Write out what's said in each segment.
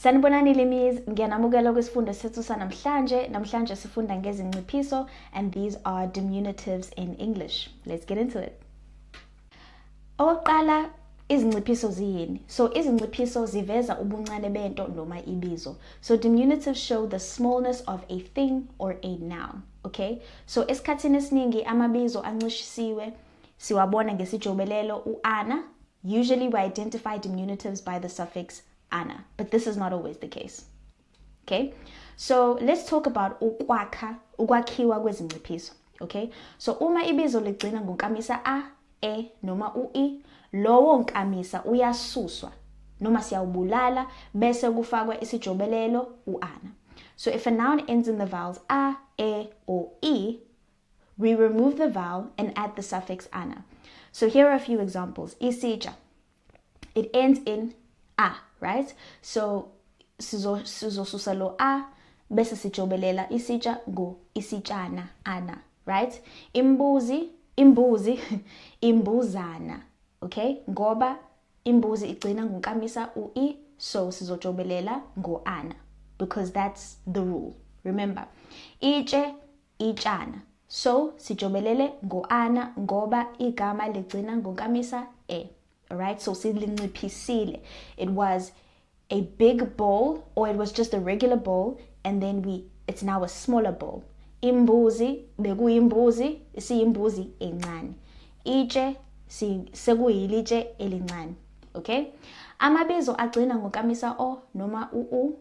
Sanibonani learners, ngiyanamukela kwisifundo sethu sanamhlanje. Namhlanje sifunda ngezinciphiso and these are diminutives in English. Let's get into it. Okokuqala, izinciphiso ziyini? So izinciphiso ziveza ubuncane bento noma ibizo. So diminutives show the smallness of a thing or a noun, okay? So esikhathini esiningi amabizo ancishisiwe siwabona ngesijobelelo u-ana. Usually we identify diminutives by the suffix ana, but this is not always the case. Okay, so let's talk about ukwakhiwa kwezinciphiso. Okay, so uma ibizo ligcina ngonkamisa a, e noma u-i, lowo nkamisa uyasuswa noma siyawubulala bese kufakwa isijobelelo u-ana. So if a noun ends in the vowels a, e or e, we remove the vowel and add the suffix ana. So here are a few examples. Isitsha, it ends in a, right? So sizosusa lo a bese sijobelela isitsha go isitshana ana, right? Imbuzi imbuzana, okay? Ngoba imbuzi igcina ngonkamisa u-i, so sizojobelela ngo ana because that's the rule. Remember, itshe itshana, so sijobelele ngo ana ngoba igama ligcina ngonkamisa e. Alright, so silinciphisile. It was a big bowl, or it was just a regular bowl, and then it's now a smaller bowl. Imbuzi bekuyimbuzi siyimbuzi encane. Itshe sekuyilitshe elincane. Okay? Amabizo agcina ngonkamisa o noma u.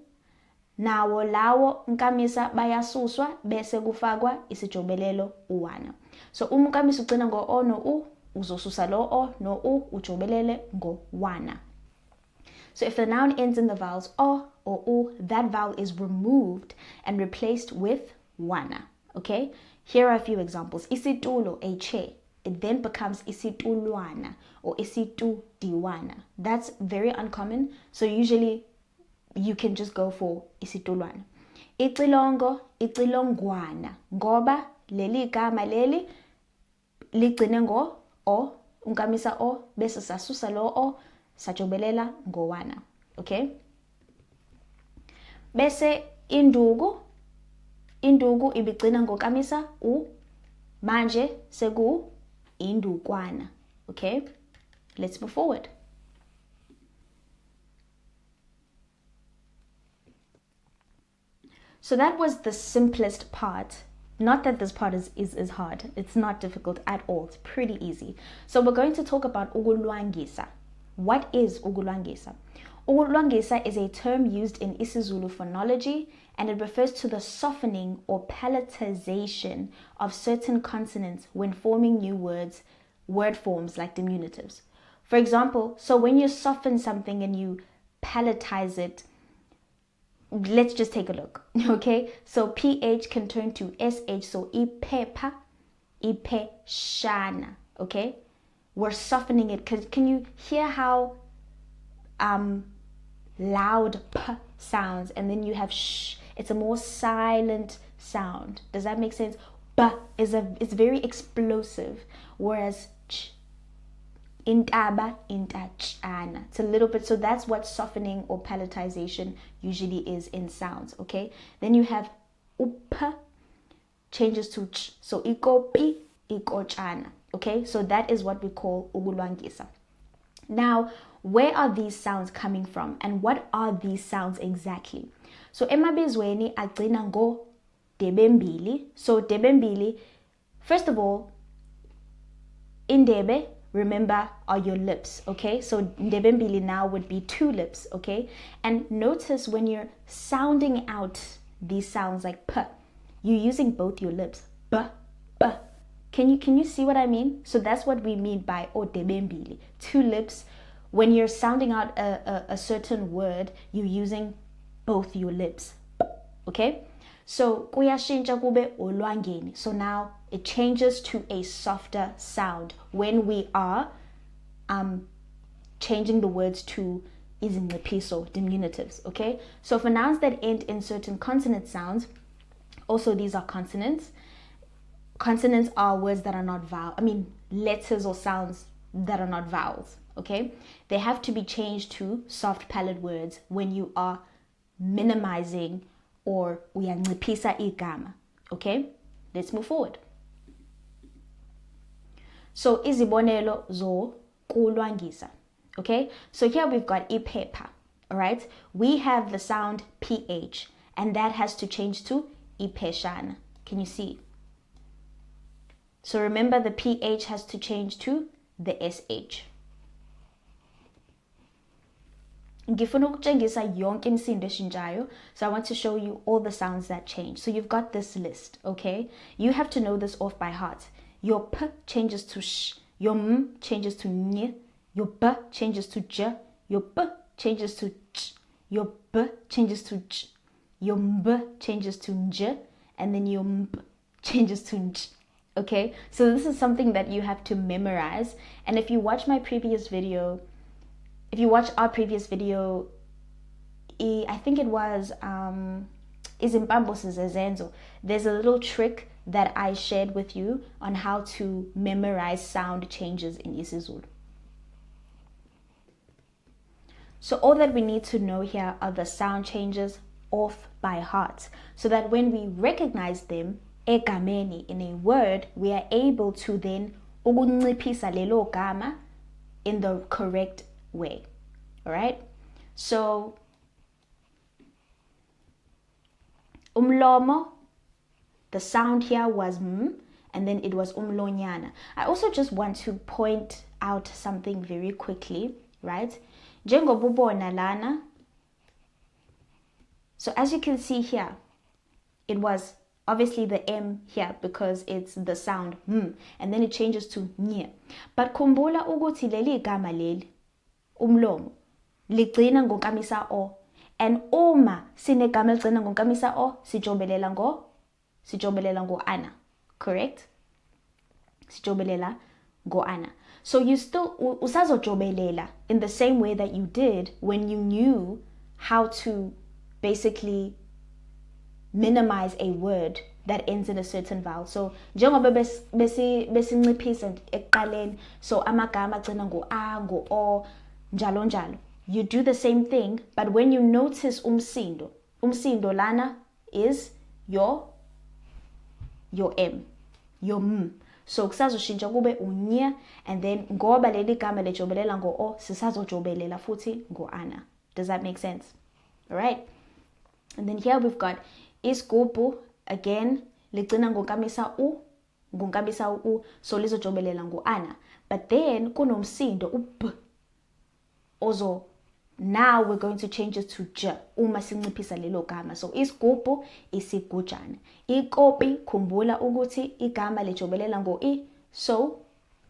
Nawo lawo nkamisa bayasuswa bese kufakwa isijobelelo uwana. So uma nkamisa ugcina ngo o no u, uzosusa lo o no u ujobelele ngo wana. So if the noun ends in the vowels o or u, that vowel is removed and replaced with wana. Okay? Here are a few examples. Isitulo, a chair. It then becomes isitulwana or isitudiwana. That's very uncommon. So usually you can just go for isitulwana. Ixilongo, ixilongwana. Ngoba leli gama leli ligcine ngo o, unkamisa o, bese sasusa lo o, sajobelela ngowana. Okay? Bese induku ibigcina ngokamisa u, manje segu indukwana. Okay? Let's move forward. So that was the simplest part. Not that this part is hard. It's not difficult at all. It's pretty easy. So we're going to talk about ukulwangisa. What is ukulwangisa? Ukulwangisa is a term used in isiZulu phonology, and it refers to the softening or palatalization of certain consonants when forming new word forms like diminutives. For example, so when you soften something and you palatize it, let's just take a look, okay? So PH can turn to SH, so ipepa, ipeshana, okay? We're softening it. Can you hear how loud p sounds, and then you have sh? It's a more silent sound. Does that make sense? B it's very explosive, whereas ch, intaba, intachana. It's a little bit, so that's what softening or palatalization usually is in sounds, okay? Then you have up changes to ch, so ikopi, ikochana, okay? So that is what we call ukulwangisa. Now, where are these sounds coming from, and what are these sounds exactly? So emabizweni agcina ngo debembili. So debembili, first of all, indebe, remember, are your lips, okay? So ndebembili now would be two lips, okay? And notice when you're sounding out these sounds like p, you're using both your lips. B, b. Can you see what I mean? So that's what we mean by odebembili. Two lips. When you're sounding out a certain word, you're using both your lips, okay? So kuyashintsha kube olwangeni. So now it changes to a softer sound when we are changing the words to izinciphiso, diminutives, okay? So for nouns that end in certain consonant sounds, also these are consonants. Consonants are words that are not letters or sounds that are not vowels, okay? They have to be changed to soft palate words when you are minimizing or uyanciphisa igama. Okay, let's move forward. So izibonelo zokulwangisa. Okay, so here we've got iphepha. All right, we have the sound ph, and that has to change to ipheshana. Can you see? So remember, the ph has to change to the sh. Ngifuna ukutshengisa yonke imisindo eshintshayo, so I want to show you all the sounds that change. So you've got this list, okay? You have to know this off by heart. Your p changes to sh, your m changes to ny, your b changes to j, your b changes to ch, your b changes to ch, your mb changes to nj, and then your mb changes to nj. Okay, so this is something that you have to memorize. And if you watch my previous video, if you watch our previous video, I think it was Izimpambo Zezenzo, there's a little trick that I shared with you on how to memorize sound changes in isiZulu. So all that we need to know here are the sound changes off by heart, so that when we recognize them egameni in a word, we are able to then ukunciphisa lelo gama in the correct way. All right, so umlomo, the sound here was m, and then it was umlonyana. I also just want to point out something very quickly, right? Njengobubona lana. So as you can see here, it was obviously the m here because it's the sound m, and then it changes to nye. But khumbula ukuthi leli gama leli umlomo ligcina ngonkamisa o, and uma sinegama ligcina ngonkamisa o, sijobelela ngo ana, correct? Sijobelela ngo ana. So you still usazojobelela in the same way that you did when you knew how to basically minimize a word that ends in a certain vowel. So njengoba besinciphisa ekuqaleni, so amagama agcina ngo a, ngo o, njalo njalo. You do the same thing, but when you notice umsindo lana is your m, your m. So kusazoshintsha kube unye, and then ngoba leli gama lejobelela ngo o, sisazojobelela futhi ngo ana. Does that make sense? All right. And then here we've got isigubhu, again ligcina ngonkamisa u, so lizojobelela ngo ana. But then kunomsindo b. Also, now we're going to change it to j uma sinciphisa lelo gama. So isigubhu isigujana. Ikopi, khumbula ukuthi igama lejobelela ngo i, so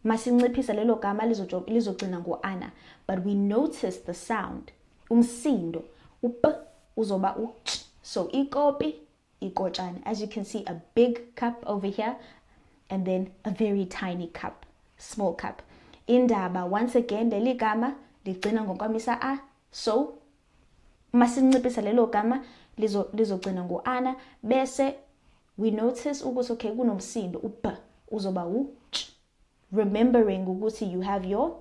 masinciphisa lelo gama lizogcina ngo ana. But we notice the sound, umsindo, up uzoba u ch. So ikopi, ikotshana. As you can see, a big cup over here, and then a very tiny cup, small cup. Indaba, once again, leli gama ligcina ngonkamisa a, so masinciphisa lelo gama lizogcina ngo ana, bese we notice ukuthi okay kunomsindo up uzoba u ch, remembering ukuthi you have your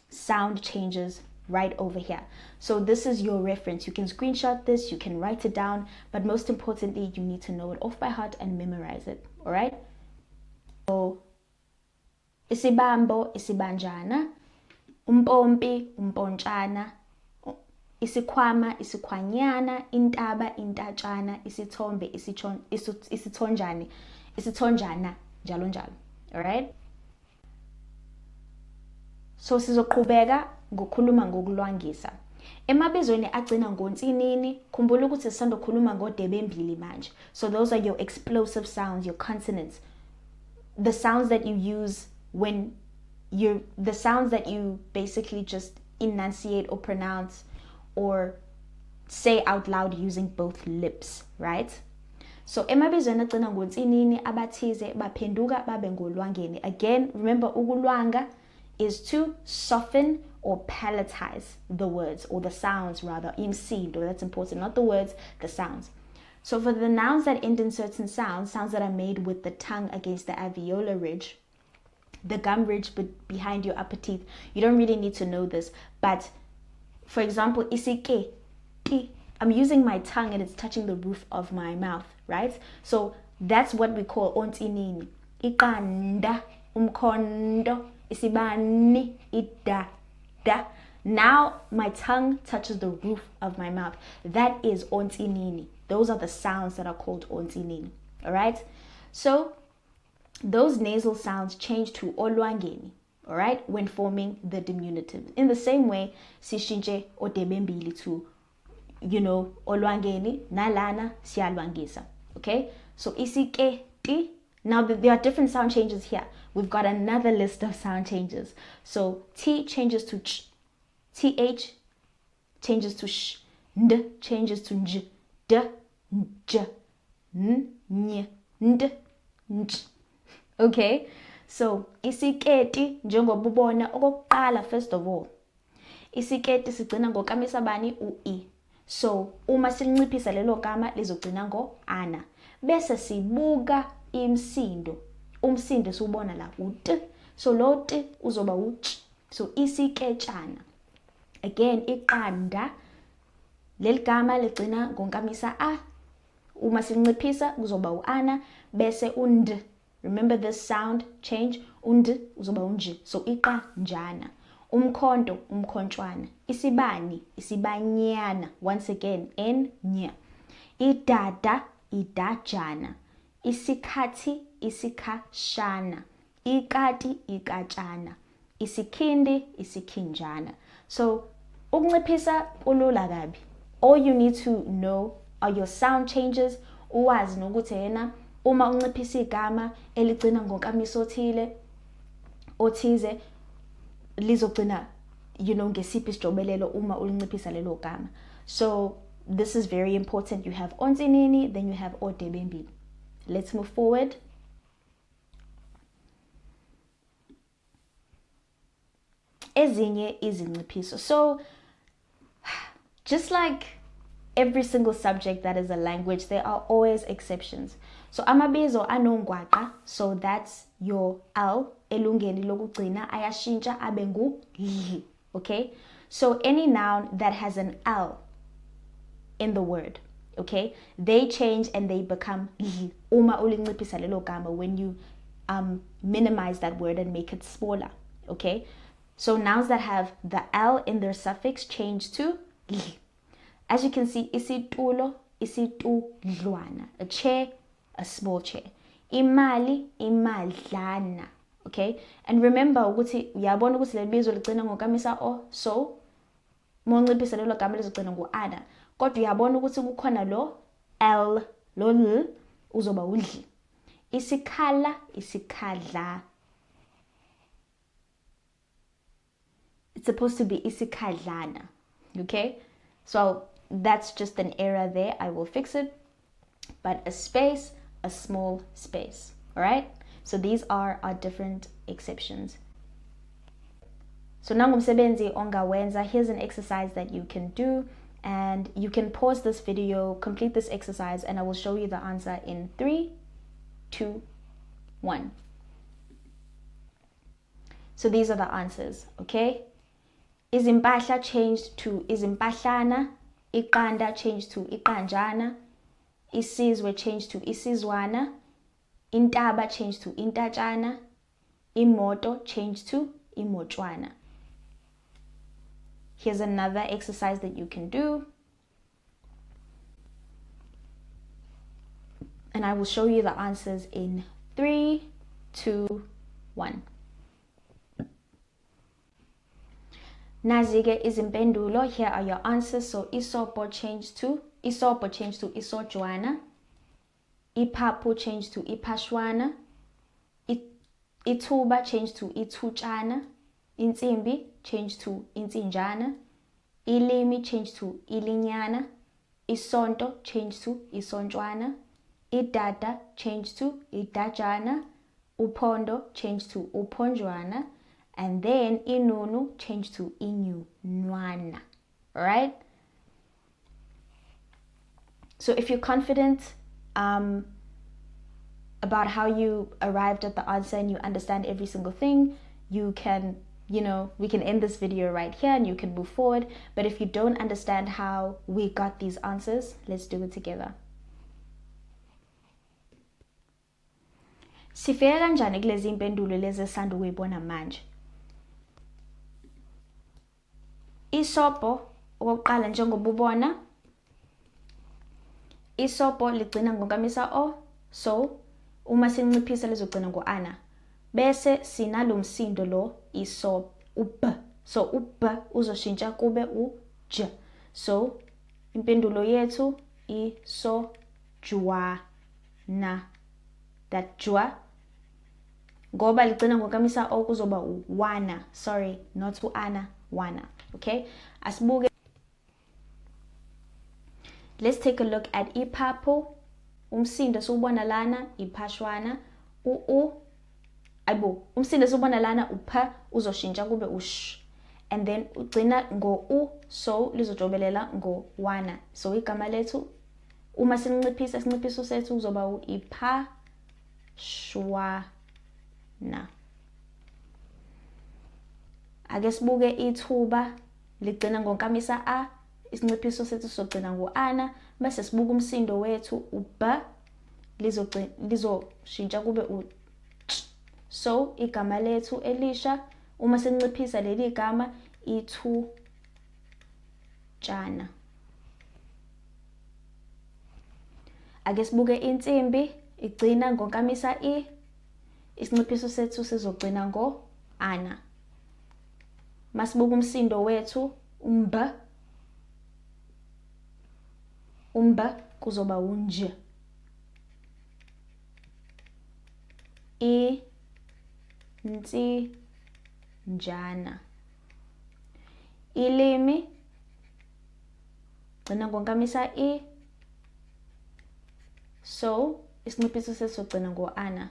sound changes right over here. So this is your reference. You can screenshot this, you can write it down, but most importantly you need to know it off by heart and memorize it. All right, so isibambo, isibanjana, umpompi, umpontshana, isikhwama, isikhwanyana, intaba, intatshana, isithombe, isithonjana, njalo njalo. All right, so sizoqhubeka ngokukhuluma ngokulwangisa. Emabizweni agcina ngonsinini, khumbula ukuthi sisandokhuluma ngodebe embili manje. So those are your explosive sounds, your consonants, the sounds that you use when the sounds that you basically just enunciate or pronounce or say out loud using both lips, right? So emabizweni agcina ngonsinini abathize baphenduka babe ngolwangeni. Again, remember ukulwanga is to soften or palatize the words, or the sounds rather, imsindo, that's important, not the words, the sounds. So for the nouns that end in certain sounds that are made with the tongue against the alveolar ridge, the gum ridge behind your upper teeth, you don't really need to know this, but for example, isike, ki, I'm using my tongue and it's touching the roof of my mouth, right? So that's what we call ontinini. Iqanda, umkhondo, isibani, ida, da. Now my tongue touches the roof of my mouth. That is ontinini. Those are the sounds that are called ontinini. All right? So those nasal sounds change to olwangeni, all right, when forming the diminutive. In the same way, sishintshe odebembili to, olwangeni, nalana siyalwangisa. Okay? So isike ti. Now there are different sound changes here. We've got another list of sound changes. So T changes to ch, TH changes to sh, nd changes to nj, d, j, n, ny, nd, nj. Okay, so isiketi njengoba ubona okokuqala, first of all, isiketi sigcina ngokamisa bani u-i. So uma silinciphisa lelo gama lizogcina ngo-ana. Bese sibuka imsindo. Umsindo siwubona la u-t. So lo t uzoba u-ch. So isiketshana. Again, iqanda leli gama ligcina ngonkamisa a. Uma silinciphisa kuzoba u-ana bese und. Remember this sound change? Und uzoba unj. So iqanjana. Umkhonto, umkhontshwana. Isibani, isibanyana. Once again, nya. Idada, idajana. Isikhathi, isikhashana. Ikati, ikatshana. Isikhindi, isikhinjana. So ukunciphisa kulula kabi. All you need to know are your sound changes. Uwazi nokuthi yena uma unciphisa igama eligcina ngokamisa othize lizogcina ngesiphi isijobelelo uma ulinciphisa lelo gama. So this is very important. You have ontinini, then you have odebembili. Let's move forward. Ezinye izinciphiso. So just like every single subject that is a language, there are always exceptions. So amabizo anongwaqa, so that's your l elungeni lokugcina ayashintsha abe ngu l. Okay? So any noun that has an l in the word, okay, they change and they become l uma ulinciphisa lelo gama, when you minimize that word and make it smaller. Okay? So nouns that have the l in their suffix change to l. As you can see, isitulo, isitudlwana. A chair, a small chair. Imali, imadlana. Okay? And remember ukuthi uyabona ukuthi lebizo ligcina ngokamisa o, so monciphisa lelo gama lizogcina ngo-ana. Kodwa uyabona ukuthi kukhona lo l, lo l uzoba udli. Isikhala, isikhadla. It's supposed to be isikhadlana. Okay? So that's just an error there. I will fix it. But a space, a small space. All right? So these are our different exceptions. So nangumsebenzi ongawenza, here's an exercise that you can do, and you can pause this video, complete this exercise, and I will show you the answer in 3, 2, 1. So these are the answers, okay? Izimpahla changed to izimpahlana, iqanda changed to iqanjana, isizwe changed to isizwana, intaba changed to intatshana, imoto changed to imotshwana. Here's another exercise that you can do. And I will show you the answers in 3, 2, 1. Nazike izimpendulo. Here are your answers. So isopo changed to isojwana. Iphaphu changed to iphashwana. Ithuba changed to ithutshana. Insimbi changed to insinjana. Ilimi changed to ilinyana. Isonto changed to isontshwana. Idada changed to idajana. Upondo changed to uponjwana. And then inunu changed to inyunwana. Alright? So if you're confident about how you arrived at the answer and you understand every single thing, you can we can end this video right here and you can move forward. But if you don't understand how we got these answers, let's do it together. Sifika kanjani kulezi impendulo lezi esisanda ukuyibona manje? Isobho okokuqala njengoba ubona, isobho ligcina ngonkamisa o, so uma sinciphisa lizogcina ngo-ana. Bese sinalo msindo lo iso u-b, so u-b uzoshintsha kube u-j. So impendulo yethu isojwana. That jwa, ngoba ligcina ngonkamisa o kuzoba u-wana. Sorry, not u-ana, wana. Okay, asibuke. Let's take a look at iphaphu. Umsindo siwubona lana iphashwana. Umsindo siwubona lana upha uzoshintsha kube ush. And then ugcina ngo-u, so lizojobelela ngo-wana. So igama lethu uma silinciphisa, isinciphiso sethu kuzoba iphashwana. Ake sibuke ithuba ligcina ngonkamisa a, isinciphiso sethu sizogcina ngo-ana, bese sibuka umsindo wethu u-b lizoshintsha kube u-ch. So igama lethu elisha uma silinciphisa leli gama ithutshana. Ake sibuke insimbi igcina ngonkamisa i, isinciphiso sethu sizogcina ngo-ana. Masibuka umsindo wethu umba kuzoba unje. Insijana. Ilimi gcina ngonkamisa i, so isinciphiso sethu sizogcina ngo-ana.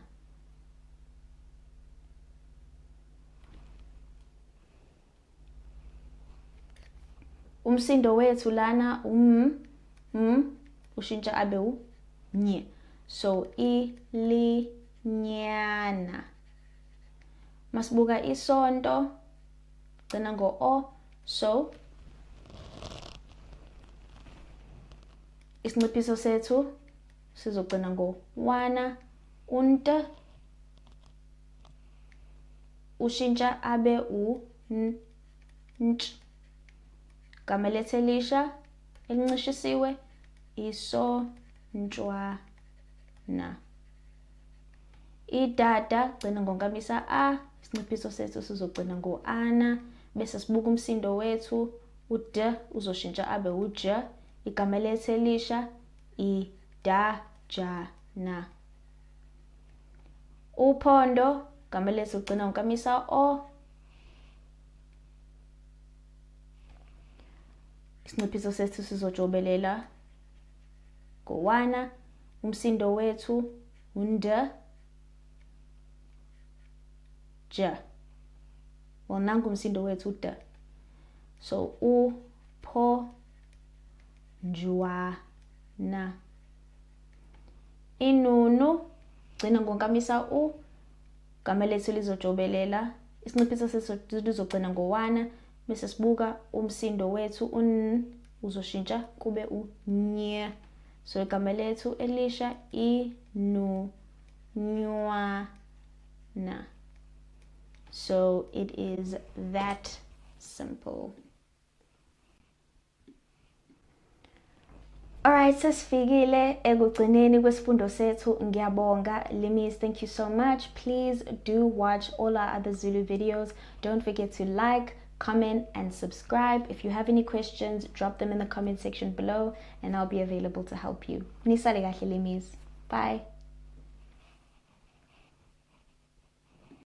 Umsindo wethu lana ushintsha abe u-nye. So ilinyana. Masibuka isonto gcina ngo-o, so isinciphiso sethu sizogcina ngo-wana. Unte ushintsha abe u-ntsh. Igama lethu elisha elincishisiwe isontshwana. Idada gcina ngonkamisa a, isinciphiso sethu sizogcina ngo-ana, bese sibuka umsindo wethu u-d uzoshintsha abe u-j. Igama lethu elisha idajana. Uphondo igama lethu ugcina ngonkamisa o, isinciphiso sethu sizojobelela ngo-wana. Umsindo wethu und, j. Well, nangu umsindo wethu d. So uphonjwana. Inunu gcina ngonkamisa u, igama lethu lizojobelela, isinciphiso sethu lizogcina ngo-wana, bese sibuka umsindo wethu uzoshintsha kube u-nye. So igama lethu elisha inunywana. So it is that simple. Alright, sesifikile ekugcineni kwesifundo sethu. Ngiyabonga Limis, thank you so much. Please do watch all our other Zulu videos. Don't forget to like, comment and subscribe. If you have any questions, drop them in the comment section below and I'll be available to help you. Nisale kahle Limis. Bye.